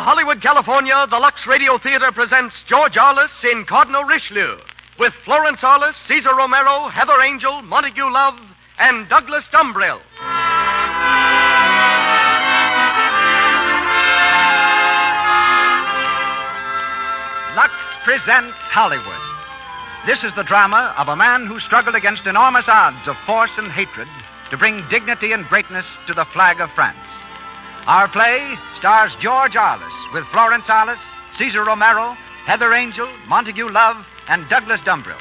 Hollywood, California, the Lux Radio Theater presents George Arliss in Cardinal Richelieu, with Florence Arliss, Cesar Romero, Heather Angel, Montague Love, and Douglas Dumbrill. Lux presents Hollywood. This is the drama of a man who struggled against enormous odds of force and hatred to bring dignity and greatness to the flag of France. Our play stars George Arliss with Florence Arliss, Cesar Romero, Heather Angel, Montague Love, and Douglas Dumbrill.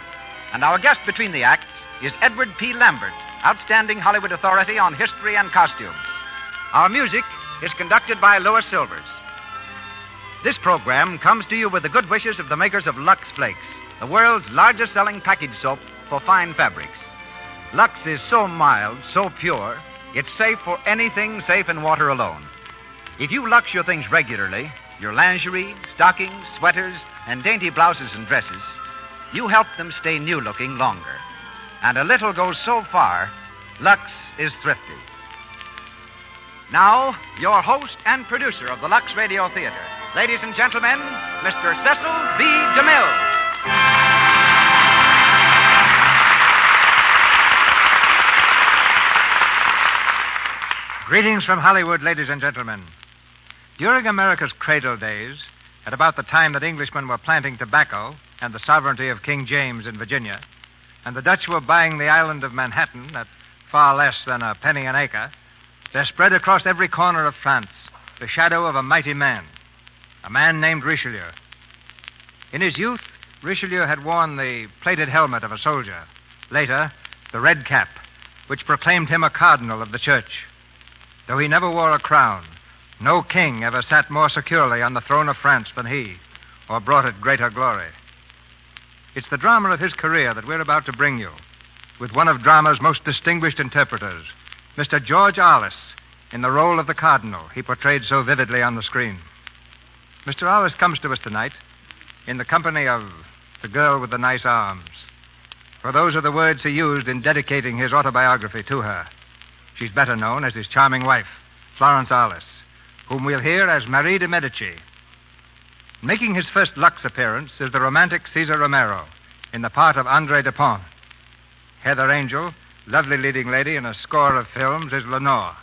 And our guest between the acts is Edward P. Lambert, outstanding Hollywood authority on history and costumes. Our music is conducted by Louis Silvers. This program comes to you with the good wishes of the makers of Lux Flakes, the world's largest selling package soap for fine fabrics. Lux is so mild, so pure, it's safe for anything safe in water alone. If you Lux your things regularly, your lingerie, stockings, sweaters, and dainty blouses and dresses, you help them stay new-looking longer. And a little goes so far, Lux is thrifty. Now, your host and producer of the Lux Radio Theater, ladies and gentlemen, Mr. Cecil B. DeMille. Greetings from Hollywood, ladies and gentlemen. During America's cradle days, at about the time that Englishmen were planting tobacco and the sovereignty of King James in Virginia, and the Dutch were buying the island of Manhattan at far less than a penny an acre, there spread across every corner of France the shadow of a mighty man, a man named Richelieu. In his youth, Richelieu had worn the plated helmet of a soldier. Later, the red cap, which proclaimed him a cardinal of the church. Though he never wore a crown, no king ever sat more securely on the throne of France than he, or brought it greater glory. It's the drama of his career that we're about to bring you, with one of drama's most distinguished interpreters, Mr. George Arliss, in the role of the cardinal he portrayed so vividly on the screen. Mr. Arliss comes to us tonight in the company of the girl with the nice arms, for those are the words he used in dedicating his autobiography to her. She's better known as his charming wife, Florence Arliss, whom we'll hear as Marie de Medici. Making his first Lux appearance is the romantic Cesar Romero in the part of André Dupont. Heather Angel, lovely leading lady in a score of films, is Lenore.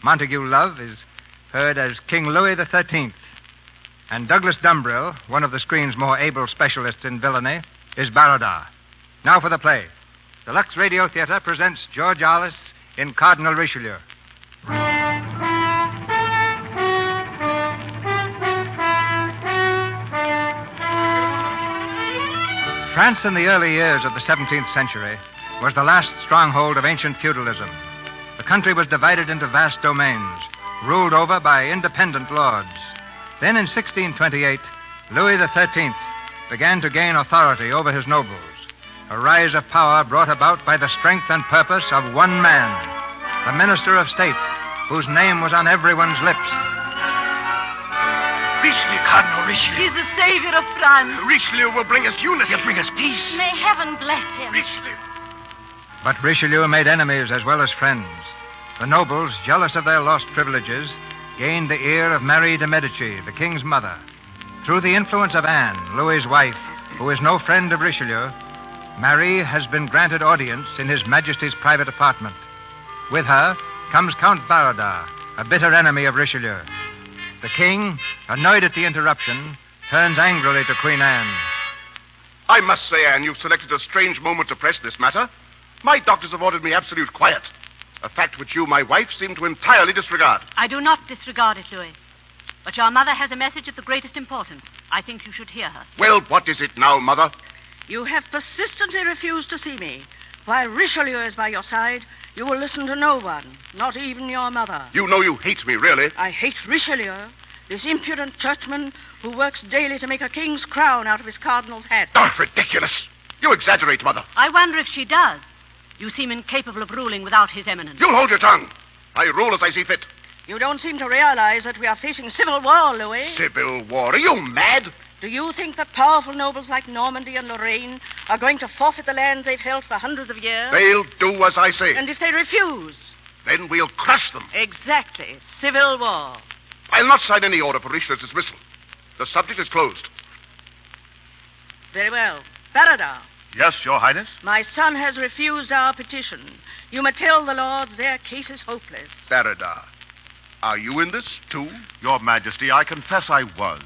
Montague Love is heard as King Louis XIII. And Douglas Dumbrill, one of the screen's more able specialists in villainy, is Baradar. Now for the play. The Lux Radio Theater presents George Arliss in Cardinal Richelieu. France in the early years of the 17th century was the last stronghold of ancient feudalism. The country was divided into vast domains, ruled over by independent lords. Then in 1628, Louis XIII began to gain authority over his nobles, a rise of power brought about by the strength and purpose of one man, the Minister of State, whose name was on everyone's lips. Richelieu, Cardinal Richelieu. He's the savior of France. Richelieu will bring us unity. He'll bring us peace. May heaven bless him. Richelieu. But Richelieu made enemies as well as friends. The nobles, jealous of their lost privileges, gained the ear of Marie de Medici, the king's mother. Through the influence of Anne, Louis's wife, who is no friend of Richelieu, Marie has been granted audience in His Majesty's private apartment. With her comes Count Baradar, a bitter enemy of Richelieu. The king, annoyed at the interruption, turns angrily to Queen Anne. I must say, Anne, you've selected a strange moment to press this matter. My doctors have ordered me absolute quiet, a fact which you, my wife, seem to entirely disregard. I do not disregard it, Louis. But your mother has a message of the greatest importance. I think you should hear her. Well, what is it now, Mother? You have persistently refused to see me. While Richelieu is by your side, you will listen to no one, not even your mother. You know you hate me, really. I hate Richelieu, this impudent churchman who works daily to make a king's crown out of his cardinal's hat. Oh, ridiculous. You exaggerate, Mother. I wonder if she does. You seem incapable of ruling without his eminence. You'll hold your tongue. I rule as I see fit. You don't seem to realize that we are facing civil war, Louis. Civil war? Are you mad? Do you think that powerful nobles like Normandy and Lorraine are going to forfeit the lands they've held for hundreds of years? They'll do as I say. And if they refuse? Then we'll crush them. Exactly. Civil war. I'll not sign any order for Richelieu's dismissal. The subject is closed. Very well. Baradar, Yes, Your Highness? my son has refused our petition. You may tell the lords their case is hopeless. Baradar, are you in this, too? Your Majesty, I confess I was.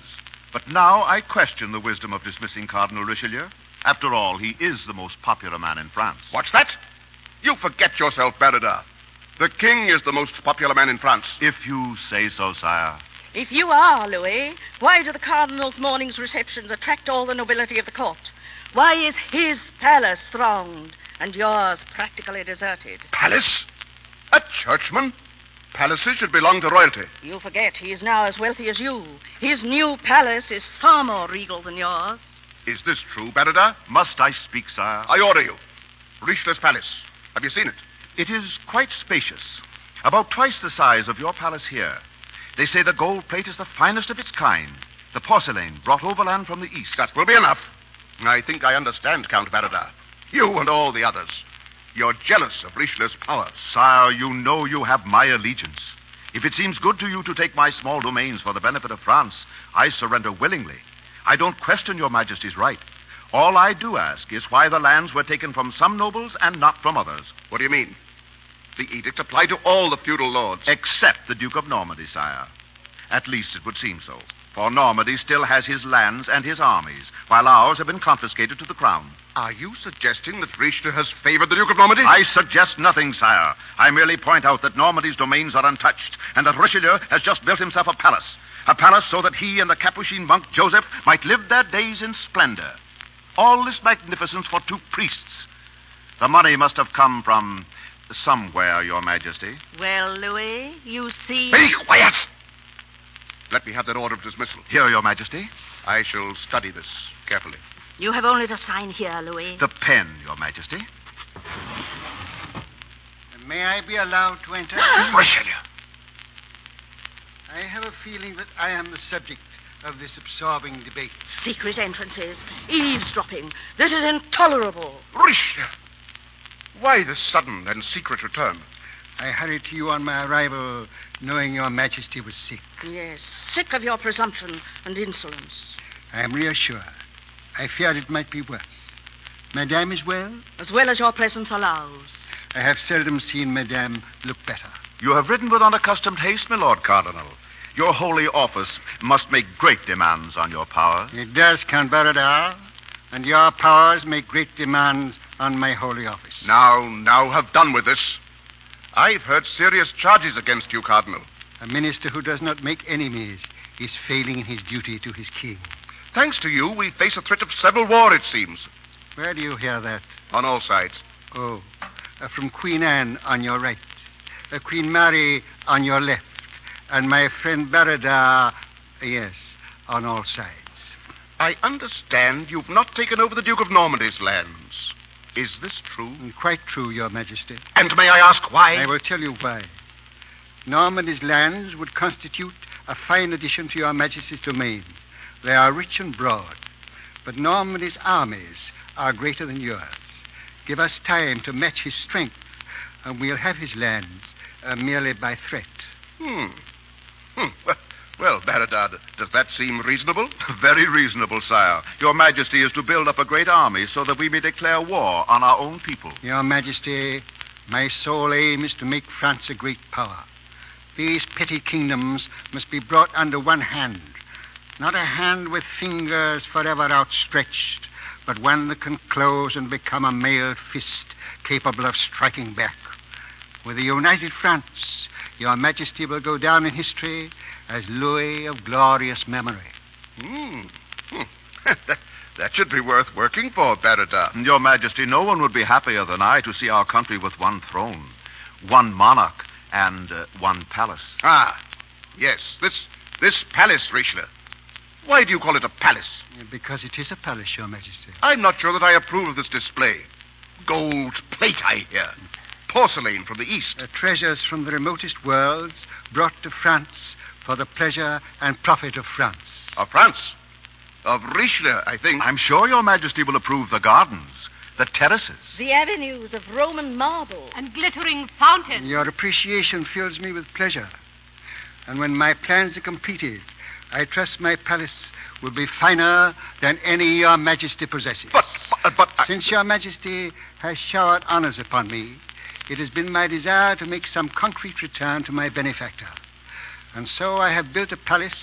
But now I question the wisdom of dismissing Cardinal Richelieu. After all, he is the most popular man in France. What's that? You forget yourself, Baradar. The king is the most popular man in France. If you say so, sire. If you are, Louis, why do the Cardinal's morning's receptions attract all the nobility of the court? Why is his palace thronged and yours practically deserted? Palace? A churchman? Palaces should belong to royalty. You forget he is now as wealthy as you. His new palace is far more regal than yours. Is this true, Baradar? Must I speak, sire? I order you. Richelieu's palace. Have you seen it? It is quite spacious. About twice the size of your palace here. They say the gold plate is the finest of its kind. The porcelain brought overland from the east. That will be enough. I think I understand, Count Baradar. You and all the others. You're jealous of Richelieu's power. Sire, you know you have my allegiance. If it seems good to you to take my small domains for the benefit of France, I surrender willingly. I don't question your Majesty's right. All I do ask is why the lands were taken from some nobles and not from others. What do you mean? The edict applied to all the feudal lords. Except the Duke of Normandy, sire. At least it would seem so. For Normandy still has his lands and his armies, while ours have been confiscated to the crown. Are you suggesting that Richelieu has favored the Duke of Normandy? I suggest nothing, sire. I merely point out that Normandy's domains are untouched, and that Richelieu has just built himself a palace. A palace so that he and the Capuchin monk Joseph might live their days in splendor. All this magnificence for 2 priests. The money must have come from somewhere, Your Majesty. Well, Louis, you see... Be quiet! Let me have that order of dismissal. Here, Your Majesty. I shall study this carefully. You have only to sign here, Louis. The pen, Your Majesty. May I be allowed to enter? Richelieu! I have a feeling that I am the subject of this absorbing debate. Secret entrances, eavesdropping. This is intolerable. Richelieu! Why this sudden and secret return? I hurried to you on my arrival, knowing your Majesty was sick. Yes, sick of your presumption and insolence. I am reassured. I feared it might be worse. Madame is well? As well as your presence allows. I have seldom seen Madame look better. You have ridden with unaccustomed haste, my Lord Cardinal. Your holy office must make great demands on your power. It does, Count Baradar, and your powers make great demands on my holy office. Now, have done with this. I've heard serious charges against you, Cardinal. A minister who does not make enemies is failing in his duty to his king. Thanks to you, we face a threat of civil war, it seems. Where do you hear that? On all sides. Oh, from Queen Anne on your right, Queen Mary on your left, and my friend Baradar, yes, on all sides. I understand you've not taken over the Duke of Normandy's lands. Is this true? Quite true, Your Majesty. And may I ask why? I will tell you why. Normandy's lands would constitute a fine addition to Your Majesty's domain. They are rich and broad, but Normandy's armies are greater than yours. Give us time to match his strength, and we'll have his lands merely by threat. Well, Baradar, does that seem reasonable? Very reasonable, sire. Your Majesty is to build up a great army so that we may declare war on our own people. Your Majesty, my sole aim is to make France a great power. These petty kingdoms must be brought under one hand. Not a hand with fingers forever outstretched, but one that can close and become a mailed fist capable of striking back. With a united France, Your Majesty will go down in history as Louis of glorious memory. That should be worth working for, Baradar. Your Majesty, no one would be happier than I to see our country with one throne, one monarch, and one palace. Ah, yes, this palace, Richelieu. Why do you call it a palace? Because it is a palace, Your Majesty. I'm not sure that I approve of this display. Gold plate, I hear. Porcelain from the East. Treasures from the remotest worlds brought to France for the pleasure and profit of France. Of France? Of Richelieu, I think. I'm sure Your Majesty will approve the gardens, the terraces. The avenues of Roman marble. And glittering fountains. Your appreciation fills me with pleasure. And when my plans are completed, I trust my palace will be finer than any your majesty possesses. But Since your majesty has showered honors upon me, it has been my desire to make some concrete return to my benefactor. And so I have built a palace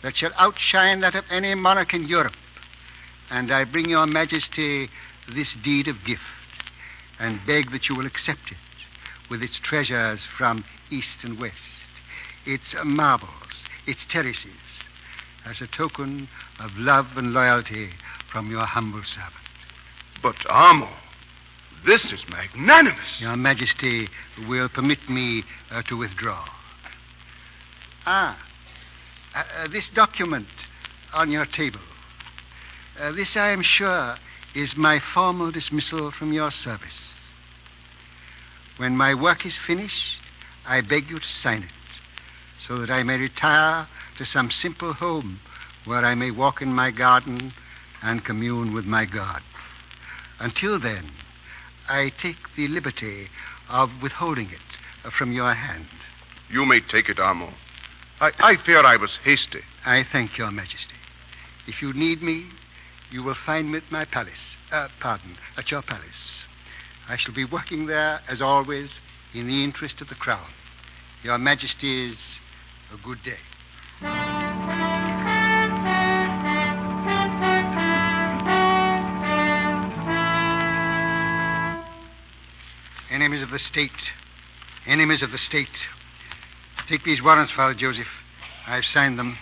that shall outshine that of any monarch in Europe. And I bring your majesty this deed of gift, and beg that you will accept it, with its treasures from east and west, its marbles, its terraces, as a token of love and loyalty from your humble servant. But, Amo, this is magnanimous. Your majesty will permit me to withdraw. This document on your table. This, I am sure, is my formal dismissal from your service. When my work is finished, I beg you to sign it, so that I may retire to some simple home where I may walk in my garden and commune with my God. Until then, I take the liberty of withholding it from your hand. You may take it, Amo. I fear I was hasty. I thank your majesty. If you need me, you will find me at my palace. At your palace. I shall be working there, as always, in the interest of the crown. Your majesty's a good day. Enemies of the state. Enemies of the state. Take these warrants, Father Joseph. I've signed them.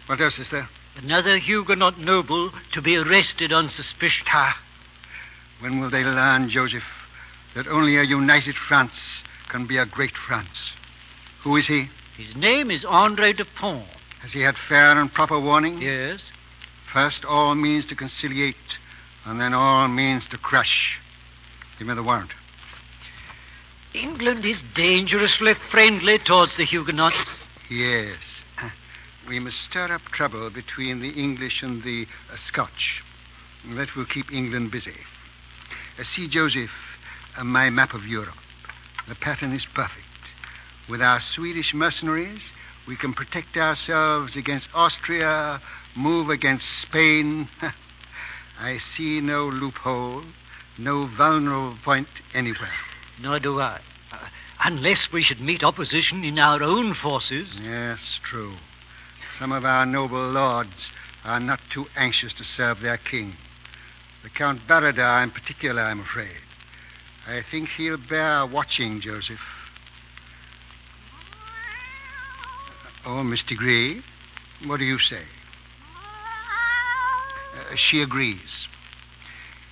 What else is there? Another Huguenot noble to be arrested on suspicion. When will they learn, Joseph, that only a united France can be a great France? Who is he? His name is André de Pont. Has he had fair and proper warning? Yes. First, all means to conciliate, and then all means to crush. Give me the warrant. England is dangerously friendly towards the Huguenots. Yes. We must stir up trouble between the English and the Scotch. That will keep England busy. See, Joseph, my map of Europe. The pattern is perfect. With our Swedish mercenaries, we can protect ourselves against Austria, move against Spain. I see no loophole, no vulnerable point anywhere. Nor do I. Unless we should meet opposition in our own forces. Yes, true. Some of our noble lords are not too anxious to serve their king. The Count Baradar in particular, I'm afraid. I think he'll bear watching, Joseph. Oh, Miss Degree, what do you say? She agrees.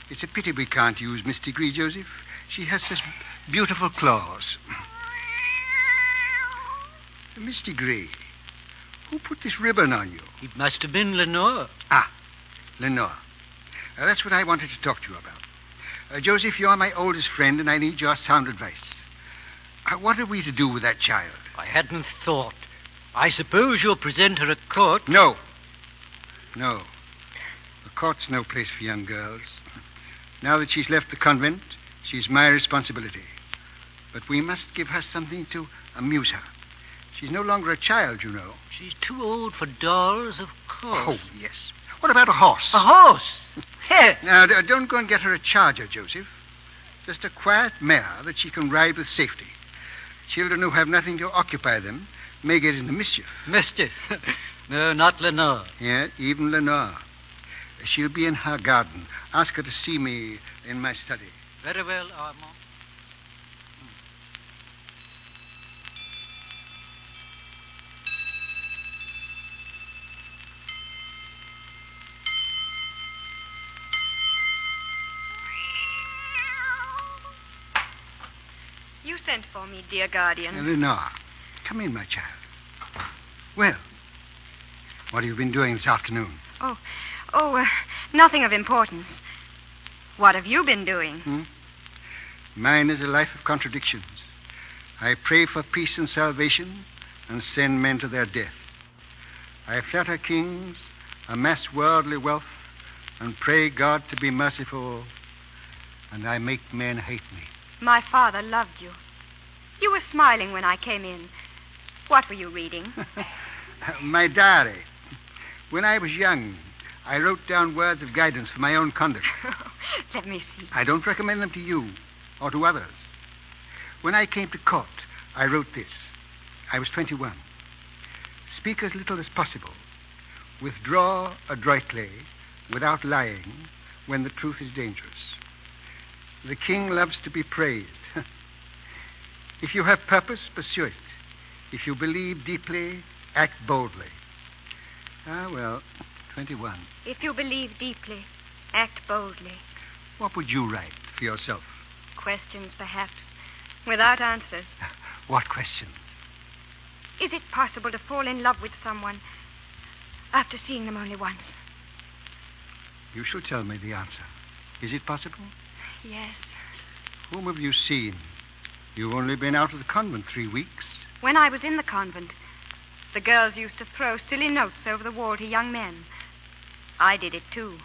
It's a pity we can't use Miss Degree, Joseph. She has such beautiful claws. Miss Degree, who put this ribbon on you? It must have been Lenore. Lenore. That's what I wanted to talk to you about. Joseph, you're my oldest friend, and I need your sound advice. What are we to do with that child? I hadn't thought. I suppose you'll present her at court. No. The court's no place for young girls. Now that she's left the convent, she's my responsibility. But we must give her something to amuse her. She's no longer a child, you know. She's too old for dolls, of course. Oh, yes. What about a horse? A horse? Yes. Now, don't go and get her a charger, Joseph. Just a quiet mare that she can ride with safety. Children who have nothing to occupy them may get into mischief. Mischief? No, not Lenore. Yeah, even Lenore. She'll be in her garden. Ask her to see me in my study. Very well, Armand. You sent for me, dear guardian. Lenore, come in, my child. Well, what have you been doing this afternoon? Nothing of importance. What have you been doing? Mine is a life of contradictions. I pray for peace and salvation and send men to their death. I flatter kings, amass worldly wealth, and pray God to be merciful, and I make men hate me. My father loved you. You were smiling when I came in. What were you reading? My diary. When I was young, I wrote down words of guidance for my own conduct. Let me see. I don't recommend them to you or to others. When I came to court, I wrote this. I was 21. Speak as little as possible. Withdraw adroitly, without lying, when the truth is dangerous. The king loves to be praised. If you have purpose, pursue it. If you believe deeply, act boldly. Ah, well, 21. If you believe deeply, act boldly. What would you write for yourself? Questions, perhaps, without answers. What questions? Is it possible to fall in love with someone after seeing them only once? You shall tell me the answer. Is it possible? Yes. Whom have you seen? You've only been out of the convent 3 weeks. When I was in the convent, the girls used to throw silly notes over the wall to young men. I did it, too.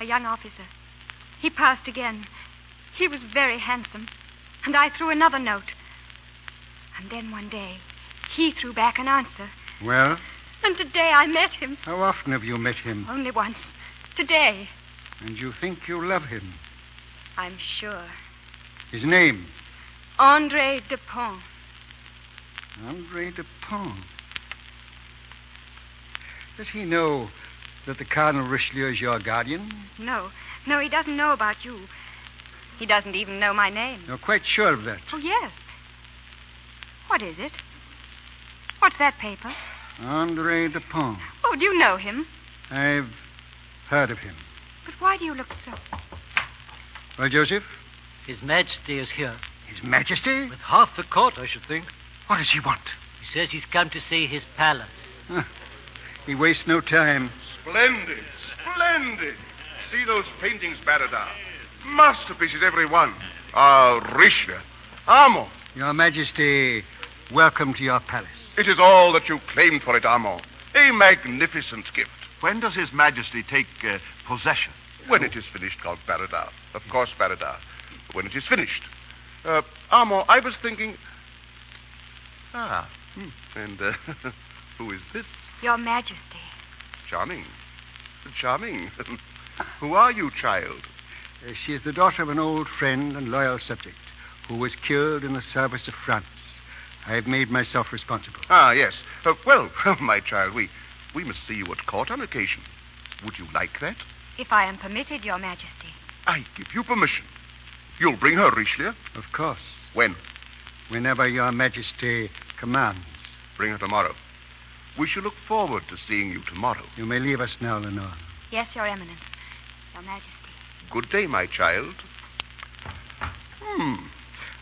A young officer. He passed again. He was very handsome. And I threw another note. And then one day, he threw back an answer. Well? And today I met him. How often have you met him? Only once. Today. And you think you love him? I'm sure. His name? André Dupont. André Dupont. Does he know that the Cardinal Richelieu is your guardian? No, he doesn't know about you. He doesn't even know my name. You're quite sure of that? Oh, yes. What is it? What's that paper? André Dupont. Oh, do you know him? I've heard of him. But why do you look so... Well, Joseph? His Majesty is here. His Majesty? With half the court, I should think. What does he want? He says he's come to see his palace. He wastes no time. Splendid, splendid. See those paintings, Baradar. Masterpieces, every one. Richelieu. Armand. Your Majesty, welcome to your palace. It is all that you claimed for it, Armand. A magnificent gift. When does His Majesty take possession? When it is finished, Count Baradar. Of course, Baradar. When it is finished. Armand, I was thinking... And who is this? Your Majesty. Charming. Charming. Who are you, child? She is the daughter of an old friend and loyal subject who was killed in the service of France. I have made myself responsible. Ah, yes. Well, my child, we must see you at court on occasion. Would you like that? If I am permitted, Your Majesty. I give you permission. You'll bring her, Richelieu? Of course. When? Whenever Your Majesty commands. Bring her tomorrow. We shall look forward to seeing you tomorrow. You may leave us now, Lenore. Yes, Your Eminence. Your Majesty. Good day, my child.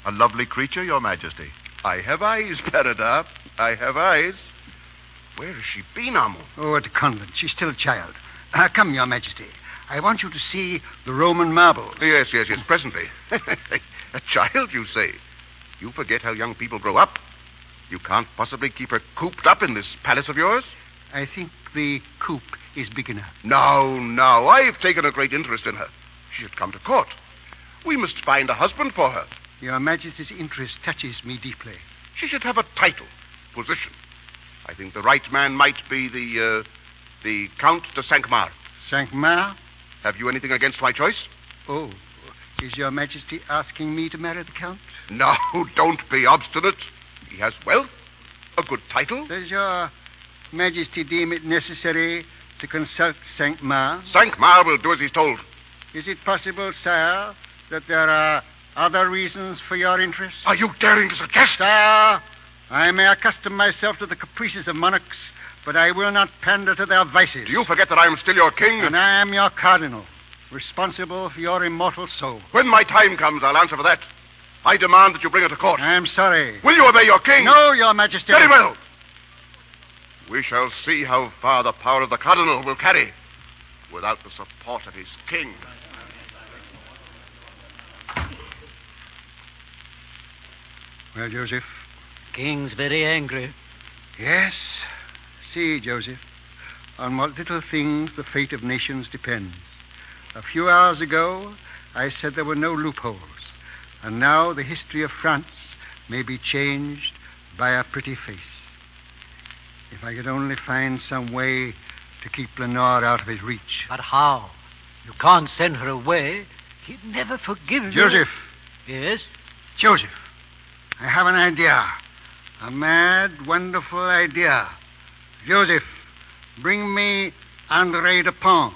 A lovely creature, Your Majesty. I have eyes, Baradar. I have eyes. Where has she been, Armand? Oh, at the convent. She's still a child. Come, Your Majesty. I want you to see the Roman marble. Yes, presently. A child, you say? You forget how young people grow up. You can't possibly keep her cooped up in this palace of yours? I think the coop is big enough. No. I've taken a great interest in her. She should come to court. We must find a husband for her. Your Majesty's interest touches me deeply. She should have a title, position. I think the right man might be the Count de Cinq-Mars. Cinq-Mars? Have you anything against my choice? Oh, is Your Majesty asking me to marry the Count? No, don't be obstinate. He has wealth, a good title. Does Your Majesty deem it necessary to consult Cinq-Mars? Cinq-Mars will do as he's told. Is it possible, sire, that there are other reasons for your interest? Are you daring to suggest? Sire, I may accustom myself to the caprices of monarchs, but I will not pander to their vices. Do you forget that I am still your king? And I am your cardinal, responsible for your immortal soul. When my time comes, I'll answer for that. I demand that you bring her to court. I'm sorry. Will you obey your king? No, Your Majesty. Very well. We shall see how far the power of the cardinal will carry without the support of his king. Well, Joseph? King's very angry. Yes. See, Joseph, on what little things the fate of nations depends. A few hours ago, I said there were no loopholes. And now the history of France may be changed by a pretty face. If I could only find some way to keep Lenore out of his reach. But how? You can't send her away. He'd never forgive you. Joseph. Yes? Joseph, I have an idea. A mad, wonderful idea. Joseph, bring me André Dupont.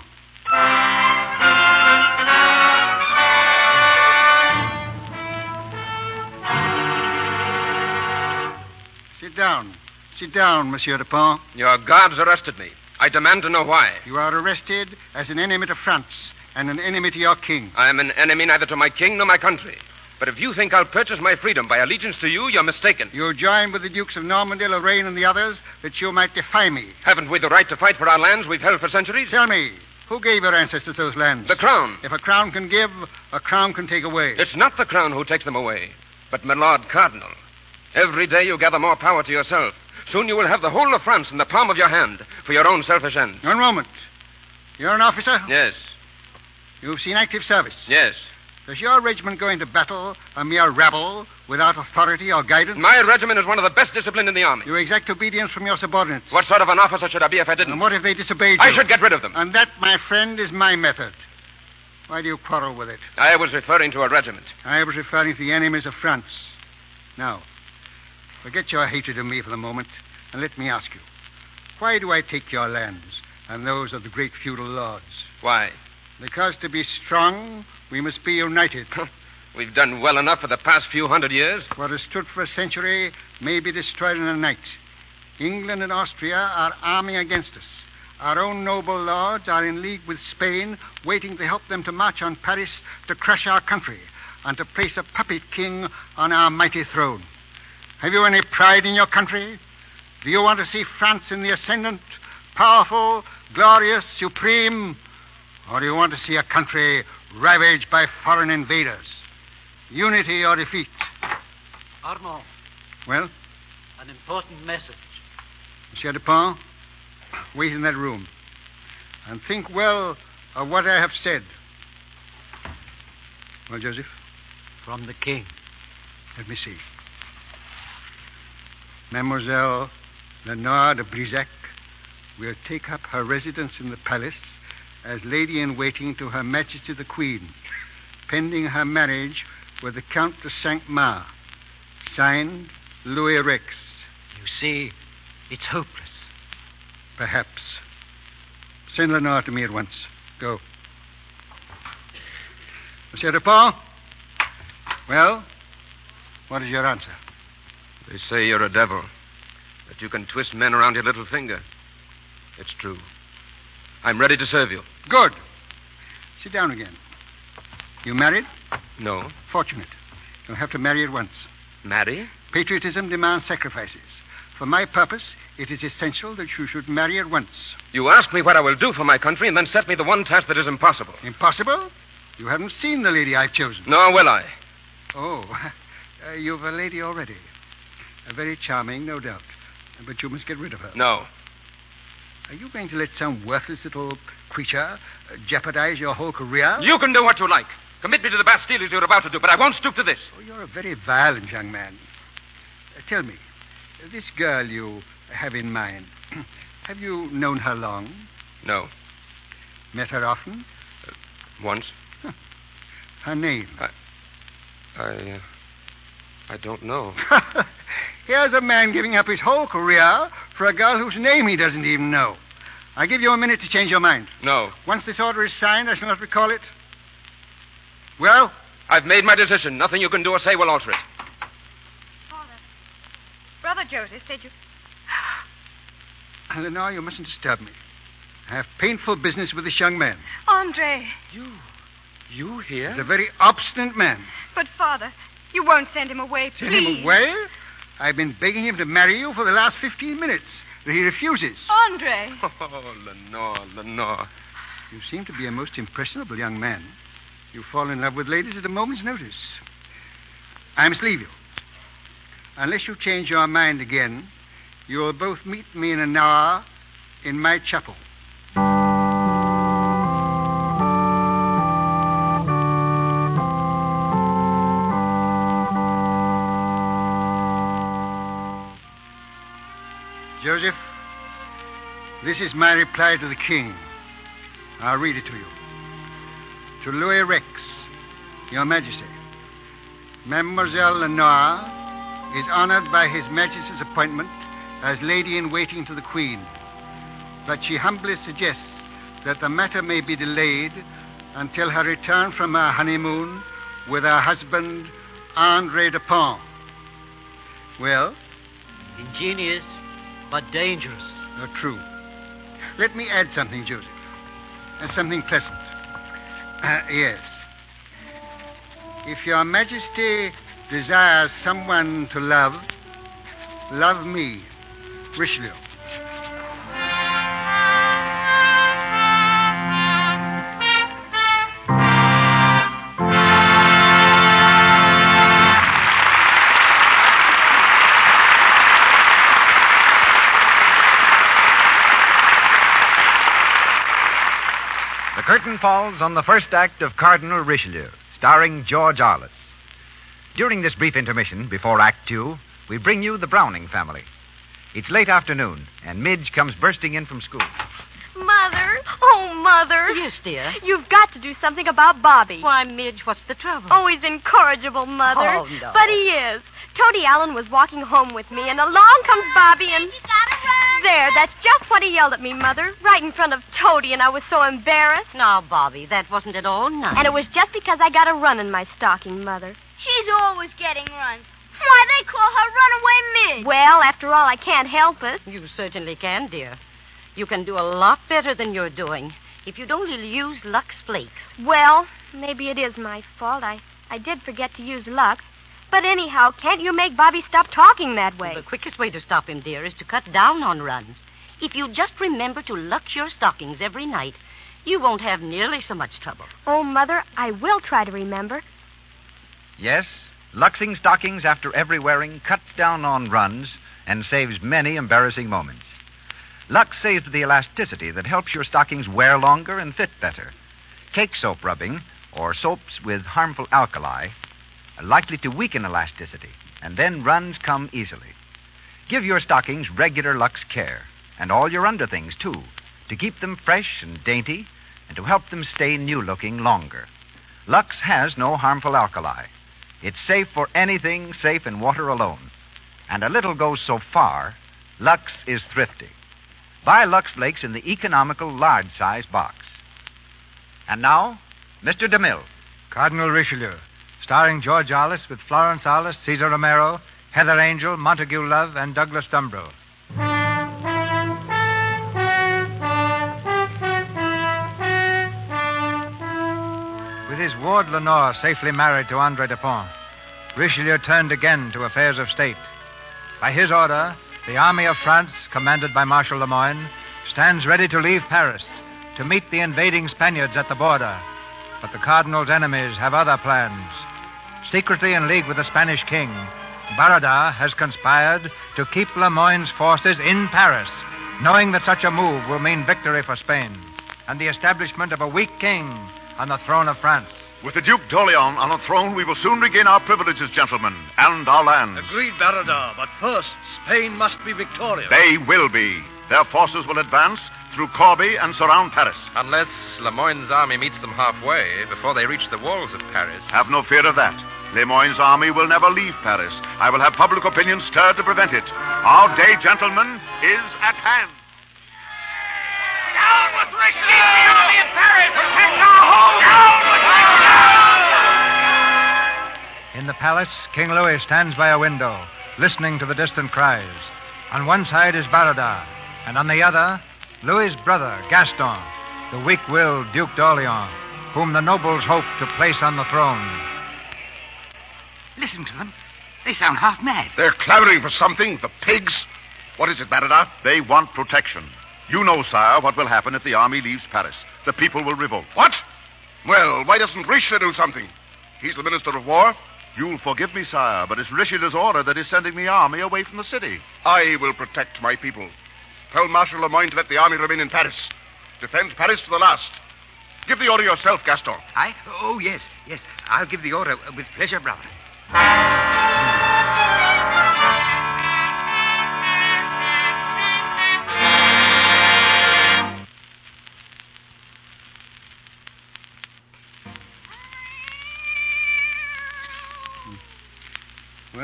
Sit down. Sit down, Monsieur Dupont. Your guards arrested me. I demand to know why. You are arrested as an enemy to France and an enemy to your king. I am an enemy neither to my king nor my country. But if you think I'll purchase my freedom by allegiance to you, you're mistaken. You joined with the Dukes of Normandy, Lorraine, and the others that you might defy me. Haven't we the right to fight for our lands we've held for centuries? Tell me, who gave your ancestors those lands? The crown. If a crown can give, a crown can take away. It's not the crown who takes them away, but my Lord Cardinal. Every day you gather more power to yourself. Soon you will have the whole of France in the palm of your hand for your own selfish ends. One moment. You're an officer? Yes. You've seen active service? Yes. Does your regiment go into battle a mere rabble without authority or guidance? My regiment is one of the best disciplined in the army. You exact obedience from your subordinates. What sort of an officer should I be if I didn't? And what if they disobeyed you? I should get rid of them. And that, my friend, is my method. Why do you quarrel with it? I was referring to a regiment. I was referring to the enemies of France. Now, forget your hatred of me for the moment, and let me ask you, why do I take your lands and those of the great feudal lords? Why? Because to be strong, we must be united. We've done well enough for the past few hundred years. What has stood for a century may be destroyed in a night. England and Austria are arming against us. Our own noble lords are in league with Spain, waiting to help them to march on Paris to crush our country and to place a puppet king on our mighty throne. Have you any pride in your country? Do you want to see France in the ascendant, powerful, glorious, supreme? Or do you want to see a country ravaged by foreign invaders? Unity or defeat? Armand. Well? An important message. Monsieur Dupont, wait in that room. And think well of what I have said. Well, Joseph? From the king. Let me see. Mademoiselle Lenore de Brisac will take up her residence in the palace as lady-in-waiting to Her Majesty the Queen, pending her marriage with the Count de Cinq-Mars. Signed, Louis Rex. You see, it's hopeless. Perhaps. Send Lenore to me at once. Go. Monsieur Dupont? Well, what is your answer? They say you're a devil, that you can twist men around your little finger. It's true. I'm ready to serve you. Good. Sit down again. You married? No. Fortunate. You'll have to marry at once. Marry? Patriotism demands sacrifices. For my purpose, it is essential that you should marry at once. You ask me what I will do for my country and then set me the one task that is impossible. Impossible? You haven't seen the lady I've chosen. Nor will I. Oh, you've a lady already. Very charming, no doubt. But you must get rid of her. No. Are you going to let some worthless little creature jeopardize your whole career? You can do what you like. Commit me to the Bastille as you're about to do, but I won't stoop to this. Oh, you're a very violent young man. Tell me, this girl you have in mind, have you known her long? No. Met her often? Once. Huh. Her name? I don't know. Here's a man giving up his whole career for a girl whose name he doesn't even know. I'll give you a minute to change your mind. No. Once this order is signed, I shall not recall it. Well? I've made my decision. Nothing you can do or say will alter it. Father, Brother Joseph said you... Lenore, you mustn't disturb me. I have painful business with this young man. Andre. You here? He's a very obstinate man. But, Father, you won't send him away, please. Send him away? I've been begging him to marry you for the last 15 minutes, but he refuses. Andre. Oh, Lenore. You seem to be a most impressionable young man. You fall in love with ladies at a moment's notice. I must leave you. Unless you change your mind again, you will both meet me in an hour in my chapel. Joseph, This is my reply to the king. I'll read it to you. To Louis Rex, Your Majesty, Mademoiselle Lenore is honored by His Majesty's appointment as lady-in-waiting to the Queen, but she humbly suggests that the matter may be delayed until her return from her honeymoon with her husband, André de Pont. Well? Ingenious, but dangerous. True. Let me add something, Joseph. Something pleasant. Yes. If Your Majesty desires someone to love, love me, Richelieu. The curtain falls on the first act of Cardinal Richelieu, starring George Arliss. During this brief intermission before Act Two, we bring you the Browning family. It's late afternoon, and Midge comes bursting in from school. Mother! Oh, Mother! Yes, dear. You've got to do something about Bobby. Why, Midge, what's the trouble? Oh, he's incorrigible, Mother. Oh, no. But he is. Toady Allen was walking home with me, and along comes Bobby, and... You gotta run! There, that's just what he yelled at me, Mother, right in front of Toady, and I was so embarrassed. Now, Bobby, that wasn't at all nice. And it was just because I got a run in my stocking, Mother. She's always getting runs. Why, they call her Runaway Midge. Well, after all, I can't help it. You certainly can, dear. You can do a lot better than you're doing if you'd only use Lux Flakes. Well, maybe it is my fault. I did forget to use Lux. But anyhow, can't you make Bobby stop talking that way? The quickest way to stop him, dear, is to cut down on runs. If you just remember to Lux your stockings every night, you won't have nearly so much trouble. Oh, Mother, I will try to remember. Yes, luxing stockings after every wearing cuts down on runs and saves many embarrassing moments. Lux saves the elasticity that helps your stockings wear longer and fit better. Cake soap rubbing, or soaps with harmful alkali, are likely to weaken elasticity, and then runs come easily. Give your stockings regular Lux care, and all your underthings, too, to keep them fresh and dainty and to help them stay new-looking longer. Lux has no harmful alkali. It's safe for anything safe in water alone. And a little goes so far, Lux is thrifty. Buy Lux Flakes in the economical large-size box. And now, Mr. DeMille. Cardinal Richelieu, starring George Arliss with Florence Arliss, Cesar Romero, Heather Angel, Montague Love, and Douglas Dumbrell. With his ward Lenore safely married to André de Pont, Richelieu turned again to affairs of state. By his order, the army of France, commanded by Marshal Lemoyne, stands ready to leave Paris to meet the invading Spaniards at the border. But the Cardinal's enemies have other plans. Secretly in league with the Spanish king, Barada has conspired to keep Lemoyne's forces in Paris, knowing that such a move will mean victory for Spain and the establishment of a weak king on the throne of France. With the Duke d'Orléans on the throne, we will soon regain our privileges, gentlemen, and our lands. Agreed, Barada, but first, Spain must be victorious. They will be. Their forces will advance through Corbie and surround Paris. Unless Lemoyne's army meets them halfway before they reach the walls of Paris. Have no fear of that. Lemoyne's army will never leave Paris. I will have public opinion stirred to prevent it. Our day, gentlemen, is at hand. Down with Richelieu! The army in Paris! Protect our home! Down with Richelieu! In the palace, King Louis stands by a window, listening to the distant cries. On one side is Barada, and on the other, Louis's brother, Gaston, the weak-willed Duke d'Orléans, whom the nobles hope to place on the throne. Listen to them. They sound half mad. They're clamoring for something, the pigs. What is it, Barada? They want protection. You know, sire, what will happen if the army leaves Paris. The people will revolt. What? Well, why doesn't Richelieu do something? He's the Minister of War. You'll forgive me, sire, but it's Richelieu's order that is sending the army away from the city. I will protect my people. Tell Marshal Lemoyne to let the army remain in Paris. Defend Paris to the last. Give the order yourself, Gaston. I? Oh, yes. I'll give the order with pleasure, brother.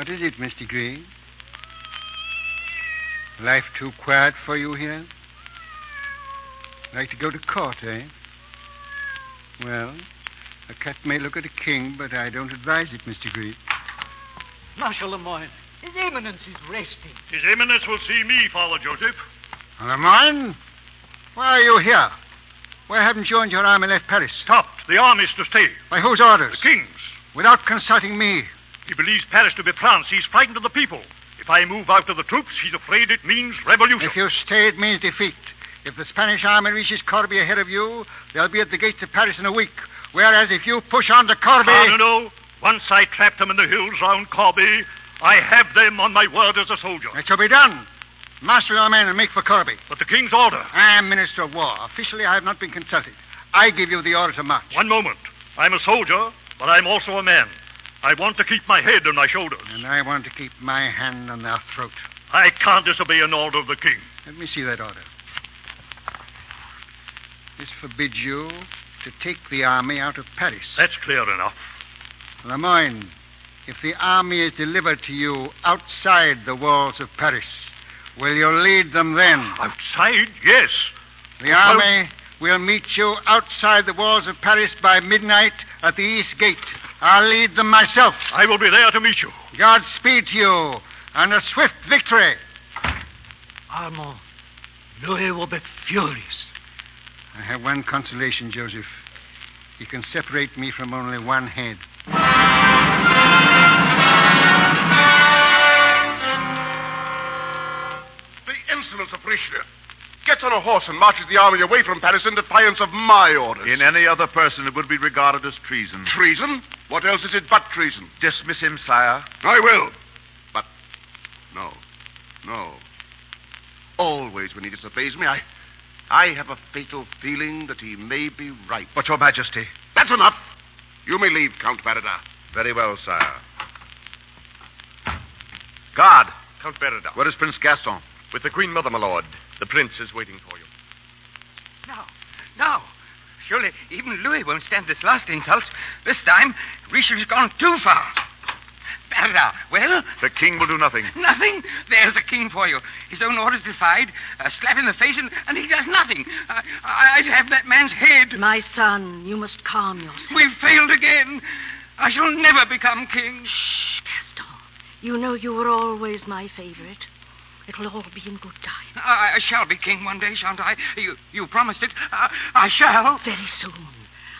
What is it, Mr. Grey? Life too quiet for you here? Like to go to court, eh? Well, a cat may look at a king, but I don't advise it, Mr. Grey. Marshal Lemoyne, His Eminence is resting. His Eminence will see me, Father Joseph. Lemoyne? Why are you here? Why haven't you and your army left Paris? Stopped. The army's to stay. By whose orders? The King's. Without consulting me. He believes Paris to be France. He's frightened of the people. If I move out of the troops, he's afraid it means revolution. If you stay, it means defeat. If the Spanish army reaches Corbie ahead of you, they'll be at the gates of Paris in a week. Whereas if you push on to Corbie... No. Once I trapped them in the hills round Corbie, I have them on my word as a soldier. It shall be done. Master your men and make for Corbie. But the King's order. I am Minister of War. Officially, I have not been consulted. I give you the order to march. One moment. I'm a soldier, but I'm also a man. I want to keep my head on my shoulders. And I want to keep my hand on their throat. I can't disobey an order of the King. Let me see that order. This forbids you to take the army out of Paris. That's clear enough. Lemoyne, if the army is delivered to you outside the walls of Paris, will you lead them then? Outside? Yes. The army will meet you outside the walls of Paris by midnight at the East Gate. I'll lead them myself. I will be there to meet you. Godspeed to you, and a swift victory. Armand, Louis will be furious. I have one consolation, Joseph. You can separate me from only one head. The insolence of Richelieu. Gets on a horse and marches the army away from Paris in defiance of my orders. In any other person, it would be regarded as treason. Treason? What else is it but treason? Dismiss him, sire. I will. But, no. Always when he disobeys me, I have a fatal feeling that he may be right. But, Your Majesty... That's enough. You may leave, Count Berida. Very well, sire. Guard. Count Berida. Where is Prince Gaston? With the Queen Mother, my lord. The prince is waiting for you. No. Surely even Louis won't stand this last insult. This time, Richelieu's gone too far. Berida, well? The king will do nothing. Nothing? There's a king for you. His own orders defied, a slap in the face, and he does nothing. I'd have that man's head. My son, you must calm yourself. We've failed again. I shall never become king. Shh, Gaston. You know you were always my favorite. It'll all be in good time. I shall be king one day, shan't I? You promised it. I shall. Very soon.